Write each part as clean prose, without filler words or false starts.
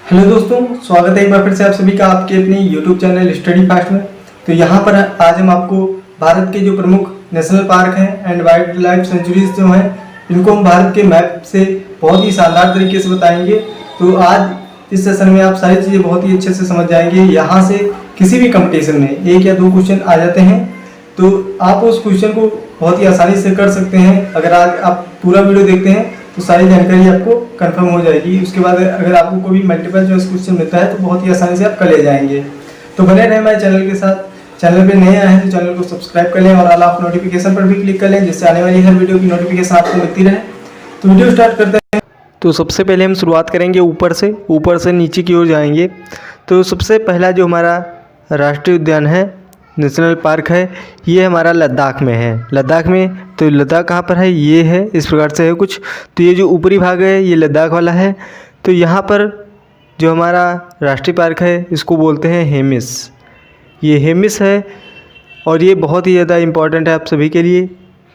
Hello दोस्तों, स्वागत है एक बार फिर से आप सभी का आपके अपने यूट्यूब चैनल स्टडी फास्ट में। तो यहाँ पर आज हम आपको भारत के जो प्रमुख नेशनल पार्क हैं एंड वाइल्ड लाइफ सेंचुरीज जो हैं, इनको हम भारत के मैप से बहुत ही शानदार तरीके से बताएंगे। तो आज इस सेशन में आप सारी चीज़ें बहुत ही अच्छे से समझ जाएंगे। यहाँ से किसी भी कंपटीशन में 1 या 2 क्वेश्चन आ जाते हैं, तो आप उस क्वेश्चन को बहुत ही आसानी से कर सकते हैं। अगर आज आप पूरा वीडियो देखते हैं तो सारी जानकारी आपको कंफर्म हो जाएगी। उसके बाद अगर आपको कोई भी मल्टीपल चॉइस क्वेश्चन मिलता है तो बहुत ही आसानी से आप कर ले जाएंगे। तो बने रहें हमारे चैनल के साथ। चैनल पे नए आए हैं तो चैनल को सब्सक्राइब कर लें और ऑल ऑफ नोटिफिकेशन पर भी क्लिक कर लें, जिससे आने वाली हर वीडियो की नोटिफिकेशन आपको मिलती रहे। तो वीडियो स्टार्ट करते हैं। तो सबसे पहले हम शुरुआत करेंगे ऊपर से नीचे की ओर जाएंगे। तो सबसे पहला जो हमारा राष्ट्रीय उद्यान है, नेशनल पार्क है, ये हमारा लद्दाख में है। लद्दाख में, तो लद्दाख कहाँ पर है, ये है, इस प्रकार से है कुछ। तो ये जो ऊपरी भाग है ये लद्दाख वाला है। तो यहाँ पर जो हमारा राष्ट्रीय पार्क है इसको बोलते हैं हेमिस। ये हेमिस है और ये बहुत ही ज़्यादा इम्पॉर्टेंट है आप सभी के लिए,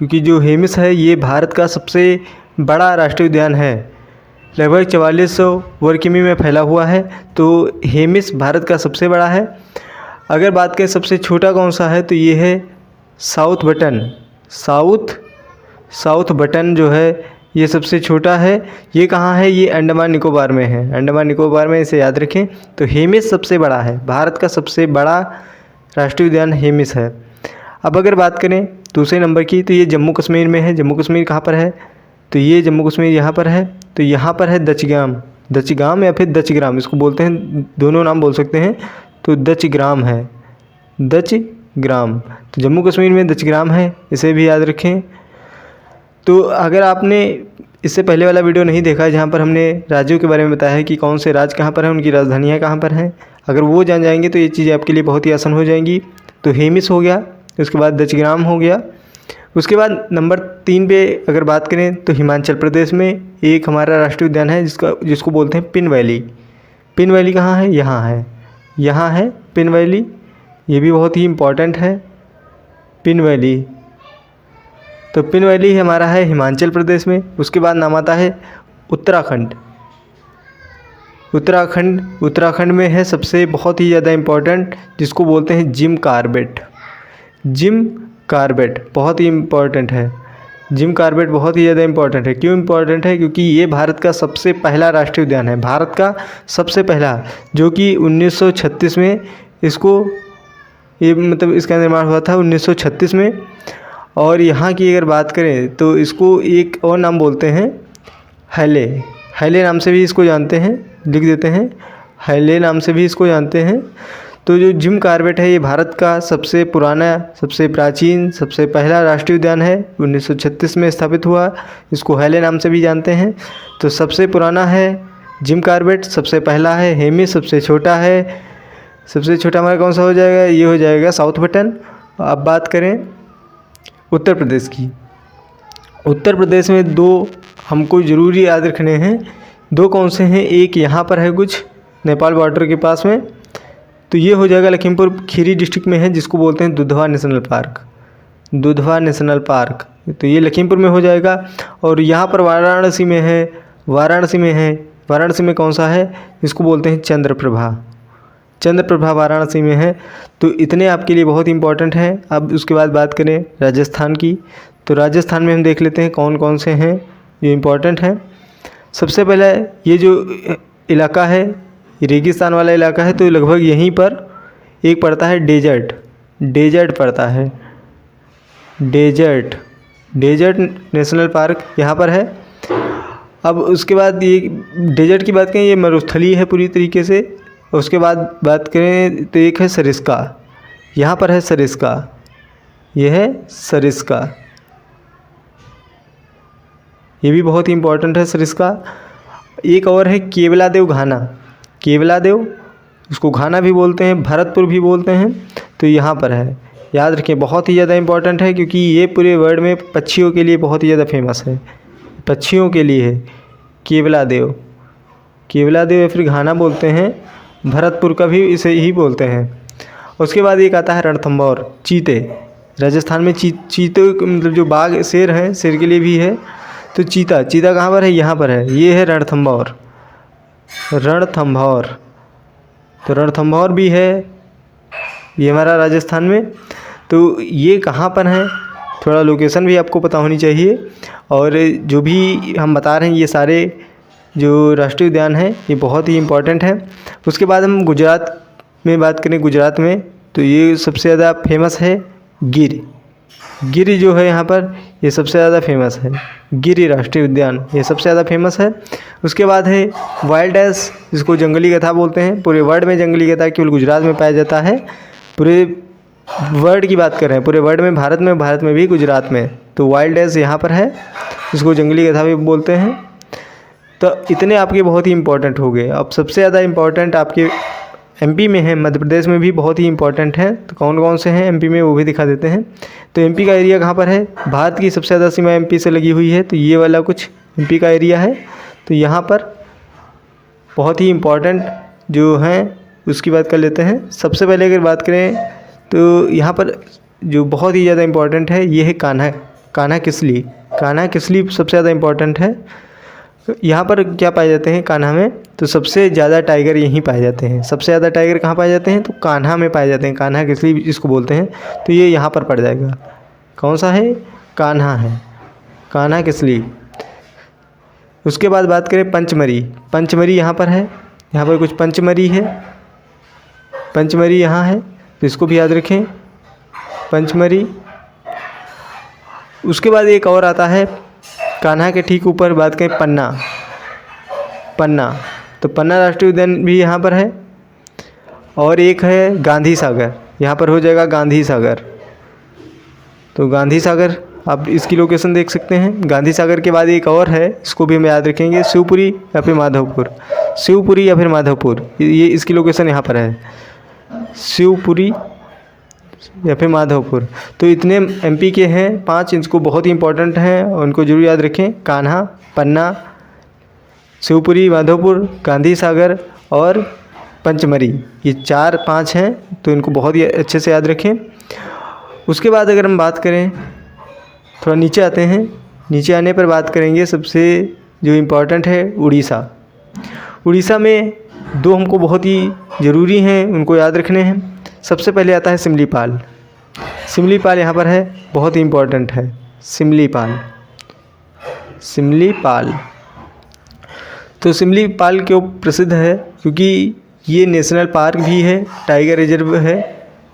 क्योंकि जो हेमिस है ये भारत का सबसे बड़ा राष्ट्रीय उद्यान है। लगभग 4400 वर्ग किमी में फैला हुआ है। तो हेमिस भारत का सबसे बड़ा है। अगर बात करें सबसे छोटा कौन सा है, तो ये है साउथ बटन। साउथ बटन जो है ये सबसे छोटा है। ये कहाँ है, ये अंडमान निकोबार में है। अंडमान निकोबार में, इसे याद रखें। तो हेमिस सबसे बड़ा है, भारत का सबसे बड़ा राष्ट्रीय उद्यान हेमिस है। अब अगर बात करें दूसरे नंबर की, तो ये जम्मू कश्मीर में है। जम्मू कश्मीर कहाँ पर है, तो ये जम्मू कश्मीर यहाँ पर है। तो यहाँ पर है दचगाम या फिर दचग्राम, इसको बोलते हैं, दोनों नाम बोल सकते हैं। तो दचग्राम है, दचग्राम। तो जम्मू कश्मीर में दचग्राम है, इसे भी याद रखें। तो अगर आपने इससे पहले वाला वीडियो नहीं देखा है, जहाँ पर हमने राज्यों के बारे में बताया है कि कौन से राज्य कहाँ पर हैं, उनकी राजधानियाँ कहाँ पर हैं, अगर वो जान जाएंगे तो ये चीज़ें आपके लिए बहुत ही आसान हो जाएंगी। तो हेमिस हो गया, उसके बाद दचग्राम हो गया। उसके बाद नंबर 3 पे अगर बात करें तो हिमाचल प्रदेश में एक हमारा राष्ट्रीय उद्यान है जिसको बोलते हैं पिन वैली। पिन वैली कहाँ है, यहाँ है पिन वैली। ये भी बहुत ही इम्पॉर्टेंट है, पिन वैली। तो पिन वैली हमारा है हिमाचल प्रदेश में। उसके बाद नाम आता है उत्तराखंड। उत्तराखंड में है सबसे बहुत ही ज़्यादा इम्पॉर्टेंट, जिसको बोलते हैं जिम कार्बेट बहुत ही इम्पॉर्टेंट है। जिम कार्बेट बहुत ही ज़्यादा इम्पॉर्टेंट है। क्यों इम्पॉर्टेंट है, क्योंकि ये भारत का सबसे पहला राष्ट्रीय उद्यान है, भारत का सबसे पहला, जो कि 1936 में इसको इसका निर्माण हुआ था 1936 में। और यहाँ की अगर बात करें तो इसको एक और नाम बोलते हैं, हैले नाम से भी इसको जानते हैं, लिख देते हैं, हैले नाम से भी इसको जानते हैं। तो जो जिम कार्बेट है ये भारत का सबसे पुराना, सबसे प्राचीन, सबसे पहला राष्ट्रीय उद्यान है। 1936 में स्थापित हुआ, इसको हैले नाम से भी जानते हैं। तो सबसे पुराना है जिम कार्बेट, सबसे पहला है हेमिस, सबसे छोटा है। सबसे छोटा हमारा कौन सा हो जाएगा, ये हो जाएगा साउथ बटन। अब बात करें उत्तर प्रदेश की। उत्तर प्रदेश में 2 हमको ज़रूरी याद रखने हैं। 2 कौन से हैं, एक यहाँ पर है कुछ नेपाल बॉर्डर के पास में, तो ये हो जाएगा लखीमपुर खीरी डिस्ट्रिक्ट में है, जिसको बोलते हैं दुधवा नेशनल पार्क। तो ये लखीमपुर में हो जाएगा। और यहाँ पर वाराणसी में कौन सा है, इसको बोलते हैं चंद्रप्रभा वाराणसी में है। तो इतने आपके लिए बहुत इंपॉर्टेंट हैं। अब उसके बाद बात करें राजस्थान की, तो राजस्थान में हम देख लेते हैं कौन कौन से हैं जो इम्पोर्टेंट हैं। सबसे पहले ये जो इलाका है, ये रेगिस्तान वाला इलाका है। तो लगभग यहीं पर एक पड़ता है डेजर्ट पड़ता है, डेजर्ट नेशनल पार्क यहाँ पर है। अब उसके बाद ये डेजर्ट की बात करें, ये मरुस्थलीय है पूरी तरीके से। उसके बाद बात करें तो एक है सरिस्का, यहाँ पर है सरिस्का, यह है सरिस्का, ये भी बहुत ही इम्पोर्टेंट है सरिस्का। एक और है केवलादेव, उसको घाना भी बोलते हैं, भरतपुर भी बोलते हैं। तो यहाँ पर है, याद रखें, बहुत ही ज़्यादा इम्पोर्टेंट है, क्योंकि ये पूरे वर्ल्ड में पक्षियों के लिए बहुत ही ज़्यादा फेमस है, पक्षियों के लिए है केवलादेव या फिर घाना बोलते हैं। भरतपुर का भी इसे ही बोलते हैं। उसके बाद एक आता है रणथंभौर, चीते। राजस्थान में चीते मतलब जो बाघ, शेर हैं, शेर के लिए भी है। तो चीता कहाँ पर है, यहाँ पर है, ये है रणथंभौर। रणथंभौर। तो रणथंभौर भी है ये हमारा राजस्थान में। तो ये कहाँ पर है, थोड़ा लोकेशन भी आपको पता होनी चाहिए। और जो भी हम बता रहे हैं ये सारे जो राष्ट्रीय उद्यान हैं ये बहुत ही इम्पोर्टेंट है। उसके बाद हम गुजरात में बात करें, गुजरात में तो ये सबसे ज़्यादा फेमस है गिर। गिर जो है यहाँ पर ये सबसे ज़्यादा फेमस है, गिर राष्ट्रीय उद्यान ये सबसे ज़्यादा फेमस है। उसके बाद है वाइल्ड एस, जिसको जंगली गधा बोलते हैं। पूरे वर्ल्ड में जंगली गधा केवल गुजरात में पाया जाता है। पूरे वर्ल्ड की बात कर रहे हैं, पूरे वर्ल्ड में, भारत में भी, गुजरात में। तो वाइल्ड एस यहाँ पर है, जिसको जंगली गधा भी बोलते हैं। तो इतने आपके बहुत ही इंपॉर्टेंट हो गए। अब सबसे ज़्यादा इम्पॉर्टेंट आपके एमपी में है, मध्य प्रदेश में भी बहुत ही इंपॉर्टेंट है। तो कौन कौन से हैं एमपी में वो भी दिखा देते हैं। तो एमपी का एरिया कहाँ पर है, भारत की सबसे ज़्यादा सीमा एमपी से लगी हुई है। तो ये वाला कुछ एमपी का एरिया है। तो यहाँ पर बहुत ही इम्पॉर्टेंट जो हैं उसकी बात कर लेते हैं। सबसे पहले अगर बात करें तो यहाँ पर जो बहुत ही ज़्यादा इम्पॉर्टेंट है ये है कान्हा किसली। कान्हा किसली सबसे ज़्यादा इम्पॉर्टेंट है। यहाँ पर क्या पाए जाते हैं कान्हा में, तो सबसे ज़्यादा टाइगर यहीं पाए जाते हैं। सबसे ज़्यादा टाइगर कहाँ पाए जाते हैं, तो कान्हा में पाए जाते हैं। कान्हा किसली इसको बोलते हैं। तो ये यहाँ पर पड़ जाएगा। कौन सा है, कान्हा है, कान्हा किसली। उसके बाद बात करें पंचमरी। पंचमरी यहाँ पर है, यहाँ पर कुछ पंचमरी है, पंचमरी यहाँ है, तो इसको भी याद रखें, पंचमरी। उसके बाद एक और आता है कान्हा के ठीक ऊपर बात करें पन्ना। पन्ना, तो पन्ना राष्ट्रीय उद्यान भी यहाँ पर है। और एक है गांधी सागर, यहाँ पर हो जाएगा गांधी सागर। तो गांधी सागर आप इसकी लोकेशन देख सकते हैं। गांधी सागर के बाद एक और है, इसको भी हम याद रखेंगे, शिवपुरी या फिर माधवपुर। शिवपुरी या फिर माधवपुर, ये इसकी लोकेशन यहाँ पर है, शिवपुरी या फिर माधवपुर। तो इतने एमपी के हैं 5, इनको बहुत ही इंपॉर्टेंट हैं और उनको जरूर याद रखें। कान्हा, पन्ना, शिवपुरी, माधवपुर, गांधी सागर और पंचमरी, ये 4-5 हैं। तो इनको बहुत ही अच्छे से याद रखें। उसके बाद अगर हम बात करें, थोड़ा नीचे आते हैं, नीचे आने पर बात करेंगे सबसे जो इम्पोर्टेंट है उड़ीसा। उड़ीसा में 2 हमको बहुत ही ज़रूरी हैं, उनको याद रखने हैं। सबसे पहले आता है सिमलीपाल। सिमलीपाल यहाँ पर है, बहुत ही इम्पोर्टेंट है, सिमलीपाल। सिमलीपाल, तो सिमलीपाल क्यों प्रसिद्ध है, क्योंकि ये नेशनल पार्क भी है, टाइगर रिजर्व है,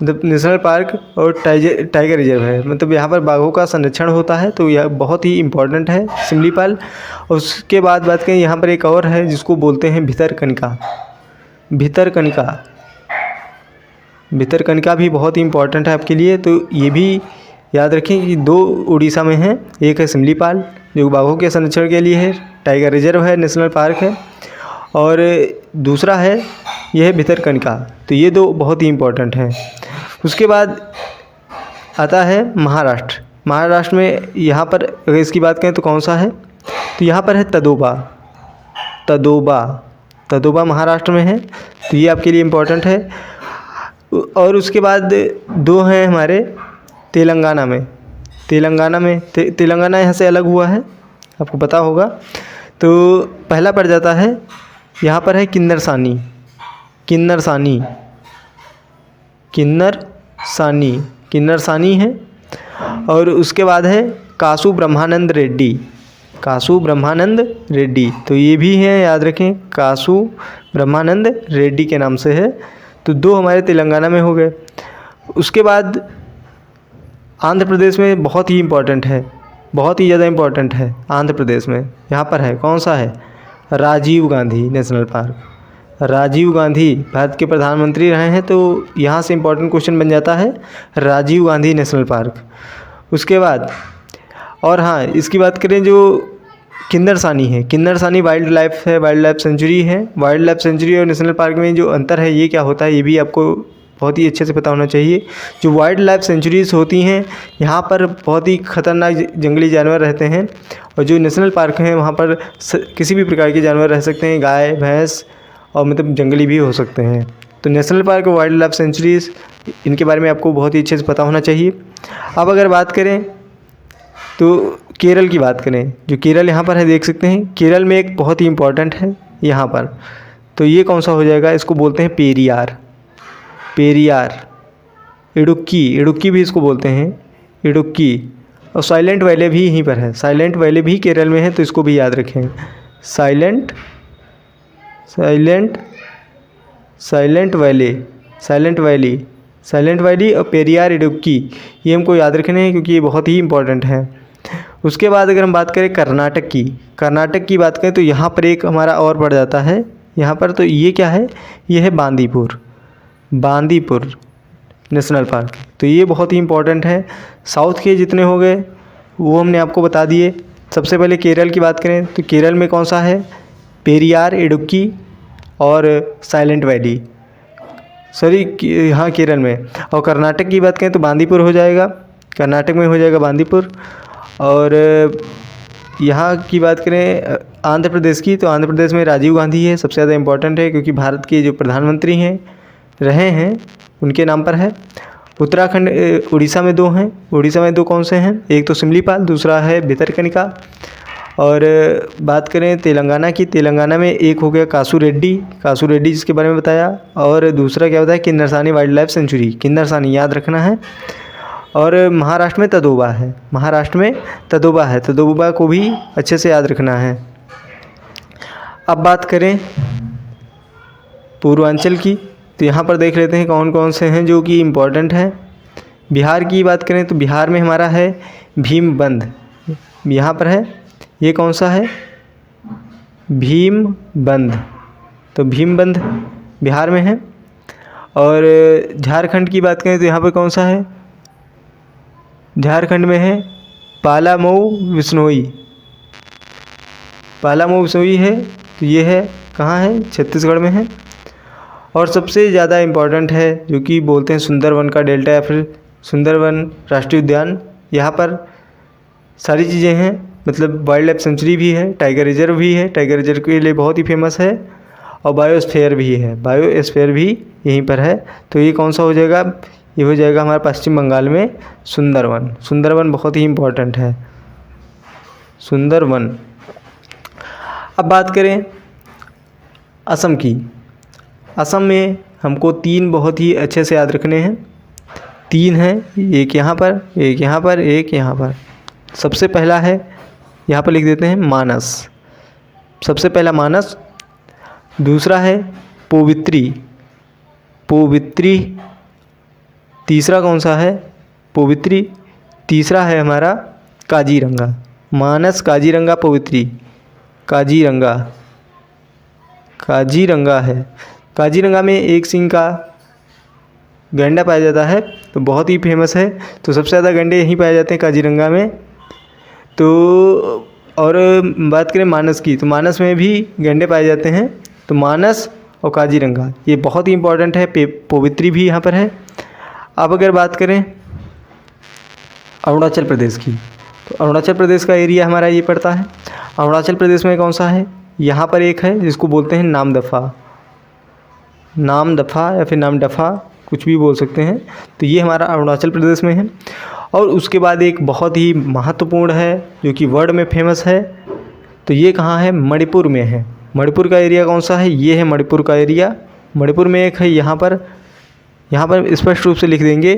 मतलब नेशनल पार्क और टाइगर रिजर्व है। मतलब यहाँ पर बाघों का संरक्षण होता है। तो यह बहुत ही इम्पोर्टेंट है सिमलीपाल। और उसके बाद बात करें, यहाँ पर एक और है जिसको बोलते हैं भितरकनिका। भितरकनिका, भितरकनिका भी बहुत ही इम्पोर्टेंट है आपके लिए। तो ये भी याद रखें कि 2 उड़ीसा में हैं। एक है सिमलीपाल जो बाघों के संरक्षण के लिए है, टाइगर रिजर्व है, नेशनल पार्क है। और दूसरा है यह है भितरकनिका। तो ये 2 बहुत ही इम्पोर्टेंट हैं। उसके बाद आता है महाराष्ट्र। महाराष्ट्र में यहाँ पर अगर इसकी बात करें तो कौन सा है, तो यहाँ पर है तदोबा। तदोबा, तदोबा महाराष्ट्र में है। तो ये आपके लिए इम्पोर्टेंट है। और उसके बाद 2 हैं हमारे तेलंगाना में। तेलंगाना में तेलंगाना यहाँ से अलग हुआ है, आपको पता होगा। तो पहला पड़ जाता है, यहाँ पर है किन्नरसानी। किन्नरसानी, किन्नरसानी, किन्नरसानी है। और उसके बाद है कासु ब्रह्मानंद रेड्डी। कासु ब्रह्मानंद रेड्डी, तो ये भी हैं, याद रखें, कासु ब्रह्मानंद रेड्डी के नाम से है। तो 2 हमारे तेलंगाना में हो गए। उसके बाद आंध्र प्रदेश में बहुत ही इम्पोर्टेंट है, बहुत ही ज़्यादा इम्पोर्टेंट है आंध्र प्रदेश में। यहाँ पर है, कौन सा है, राजीव गांधी नेशनल पार्क। राजीव गांधी भारत के प्रधानमंत्री रहे हैं। तो यहाँ से इम्पोर्टेंट क्वेश्चन बन जाता है राजीव गांधी नेशनल पार्क। उसके बाद और हाँ, इसकी बात करें जो किन्नरसानी है, किन्नरसानी वाइल्ड लाइफ है, वाइल्ड लाइफ सेंचुरी है। वाइल्ड लाइफ सेंचुरी और नेशनल पार्क में जो अंतर है ये क्या होता है, ये भी आपको बहुत ही अच्छे से पता होना चाहिए। जो वाइल्ड लाइफ सेंचुरीज होती हैं यहाँ पर बहुत ही ख़तरनाक जंगली जानवर रहते हैं। और जो नेशनल पार्क हैं वहाँ पर किसी भी प्रकार के जानवर रह सकते हैं, गाय, भैंस और मतलब जंगली भी हो सकते हैं। तो नेशनल पार्क और वाइल्ड लाइफ सेंचुरीज़, इनके बारे में आपको बहुत ही अच्छे से पता होना चाहिए। अब अगर बात करें तो केरल की बात करें, जो केरल यहाँ पर है देख सकते हैं। केरल में एक बहुत ही इम्पोर्टेंट है यहाँ पर तो ये कौन सा हो जाएगा, इसको बोलते हैं पेरियार। पेरियार। इडुक्की भी इसको बोलते हैं, इडुक्की। और साइलेंट वैली भी यहीं पर है, साइलेंट वैली भी केरल में है, तो इसको भी याद रखें। साइलेंट वैली और पेरियार, इडुक्की, ये हमको याद रखने हैं क्योंकि ये बहुत ही इंपॉर्टेंट है। उसके बाद अगर हम बात करें कर्नाटक की बात करें तो यहाँ पर एक हमारा और पड़ जाता है यहाँ पर। तो ये क्या है, ये है बांदीपुर नेशनल पार्क। तो ये बहुत ही इंपॉर्टेंट है। साउथ के जितने हो गए वो हमने आपको बता दिए। सबसे पहले केरल की बात करें तो केरल में कौन सा है, पेरियार, इडुक्की और साइलेंट वैली, हाँ केरल में। और कर्नाटक की बात करें तो बांदीपुर हो जाएगा, कर्नाटक में हो जाएगा बांदीपुर। और यहाँ की बात करें आंध्र प्रदेश की, तो आंध्र प्रदेश में राजीव गांधी है, सबसे ज़्यादा इम्पोर्टेंट है क्योंकि भारत के जो प्रधानमंत्री रहे हैं उनके नाम पर है। उत्तराखंड, उड़ीसा में 2 हैं। उड़ीसा में 2 कौन से हैं, एक तो सिमलीपाल, दूसरा है भितरकनिका। और बात करें तेलंगाना की, तेलंगाना में एक हो गया कासू रेड्डी जिसके बारे में बताया, और दूसरा क्या बताया, Kinnerasani wild life sanctuary, Kinnerasani याद रखना है। और महाराष्ट्र में तदोबा है, तदोबा को भी अच्छे से याद रखना है। अब बात करें पूर्वांचल की, तो यहाँ पर देख लेते हैं कौन कौन से हैं जो कि इम्पोर्टेंट हैं। बिहार की बात करें तो बिहार में हमारा है भीमबंध, यहाँ पर है, ये कौन सा है, भीमबंध। तो भीमबंध बिहार में है। और झारखंड की बात करें तो यहाँ पर कौन सा है, झारखंड में है पालामऊ विश्नोई है। तो ये है कहाँ है, छत्तीसगढ़ में है। और सबसे ज़्यादा इम्पॉर्टेंट है जो कि बोलते हैं सुंदरवन का डेल्टा या फिर सुंदरवन राष्ट्रीय उद्यान, यहाँ पर सारी चीज़ें हैं, मतलब वाइल्ड लाइफ सेंचुरी भी है, टाइगर रिजर्व भी है, टाइगर रिजर्व के लिए बहुत ही फेमस है, और बायोस्फीयर भी है, बायोस्फीयर भी यहीं पर है। तो ये कौन सा हो जाएगा, ये हो जाएगा हमारा पश्चिम बंगाल में सुंदरवन बहुत ही इम्पोर्टेंट है, सुंदरवन। अब बात करें असम की, असम में हमको 3 बहुत ही अच्छे से याद रखने हैं, 3 हैं, एक यहाँ पर, एक यहाँ पर, एक यहाँ पर। सबसे पहला है, यहाँ पर लिख देते हैं मानस, सबसे पहला मानस। दूसरा है पोवित्री, तीसरा कौन सा है, पोवित्री। तीसरा है हमारा काजीरंगा, मानस, काजीरंगा, पोवित्री, काजीरंगा है। काजीरंगा में एक सींग का गैंडा पाया जाता है, तो बहुत ही फेमस है। तो सबसे ज़्यादा गैंडे यहीं पाए जाते हैं काजीरंगा में। तो और बात करें मानस की, तो मानस में भी गैंडे पाए जाते हैं। तो मानस और काजीरंगा ये बहुत ही इम्पोर्टेंट है, पोवित्री भी यहाँ पर है। अब अगर बात करें अरुणाचल प्रदेश की, तो अरुणाचल प्रदेश का एरिया हमारा ये पड़ता है। अरुणाचल प्रदेश में कौन सा है, यहाँ पर एक है जिसको बोलते हैं नामदफा या फिर नामदफा, कुछ भी बोल सकते हैं। तो ये हमारा अरुणाचल प्रदेश में है। और उसके बाद एक बहुत ही महत्वपूर्ण है जो कि वर्ल्ड में फेमस है, तो ये कहाँ है, मणिपुर में है। मणिपुर का एरिया कौन सा है, ये है मणिपुर का एरिया। मणिपुर में एक है, यहाँ पर स्पष्ट रूप से लिख देंगे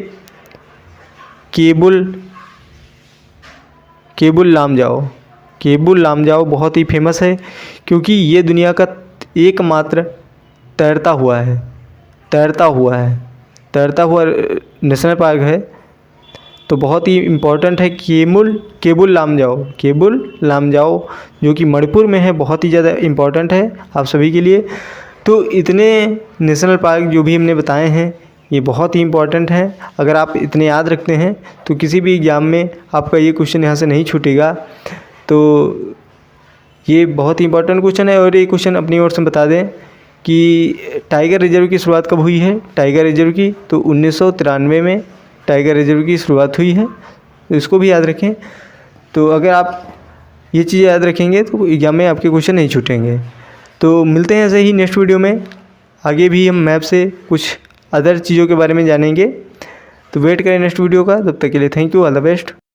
केबुल लामजाओ बहुत ही फेमस है क्योंकि ये दुनिया का एकमात्र तैरता हुआ नेशनल पार्क है। तो बहुत ही इम्पोर्टेंट है केबुल लामजाओ जो कि मणिपुर में है, बहुत ही ज़्यादा इम्पोर्टेंट है आप सभी के लिए। तो इतने नेशनल पार्क जो भी हमने बताए हैं ये बहुत ही इम्पोर्टेंट हैं। अगर आप इतने याद रखते हैं तो किसी भी एग्ज़ाम में आपका ये क्वेश्चन यहाँ से नहीं छूटेगा। तो ये बहुत ही इम्पोर्टेंट क्वेश्चन है। और ये क्वेश्चन अपनी ओर से बता दें कि टाइगर रिजर्व की शुरुआत कब हुई है, टाइगर रिजर्व की, तो 1993 में टाइगर रिजर्व की शुरुआत हुई है, तो इसको भी याद रखें। तो अगर आप ये चीज़ें याद रखेंगे तो एग्ज़ाम में आपके क्वेश्चन नहीं छूटेंगे। तो मिलते हैं ऐसे ही नेक्स्ट वीडियो में, आगे भी हम मैप से कुछ अदर चीज़ों के बारे में जानेंगे। तो वेट करें नेक्स्ट वीडियो का, तब तक के लिए thank you, all the best.